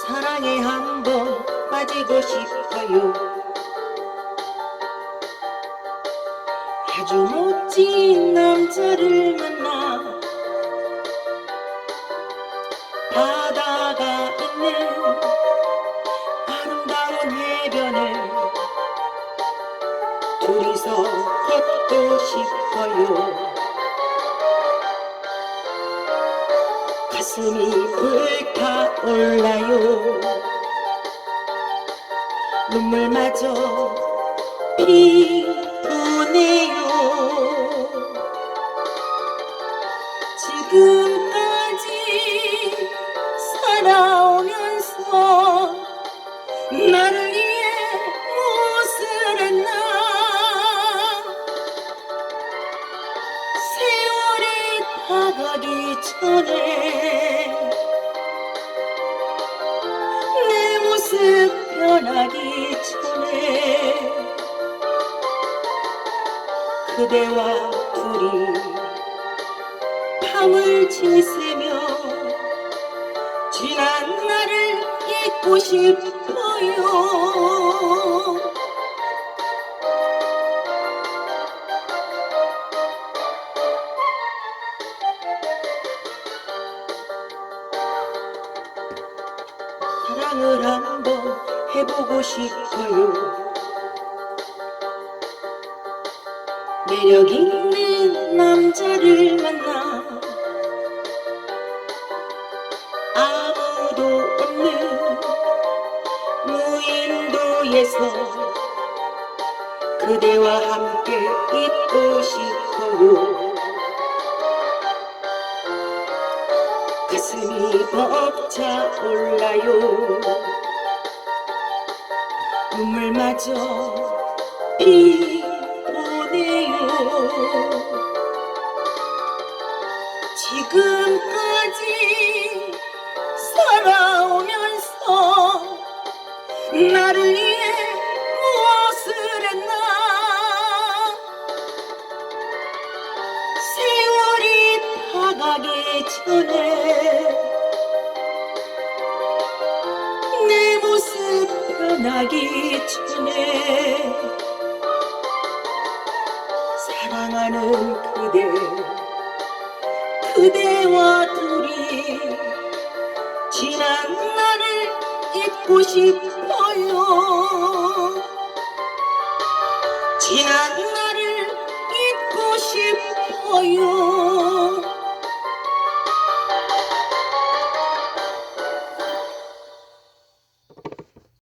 사랑에 한번 빠지고 싶어요. 아주 멋진 남자를 만나 바다가 있는 아름다운 해변을 둘이서 걷고 싶어요. 가슴이 불타올라요. 눈물마저 피부네요. 지금까지 살아오면서 나를 위해 무엇을 했나. 세월이 다가기 전에 내 모습 변하기 전에 그대와 둘이 밤을 지새며 지난 날을 잊고 싶어요. 사랑을 한번 해보고 싶어요. 매력 있는 남자를 만나 아무도 없는 무인도에서 그대와 함께 있고 싶어요. 가슴이 벅차올라요. 눈물마저 피보네요. 지금까지 살아오면서 나를 위해 무엇을 했나. 세월이 다가기 전에 내 모습 변하기 전에 사랑하는 그대와 둘이 지난 날을 잊고 싶어요. 지난 날을 잊고 싶어요.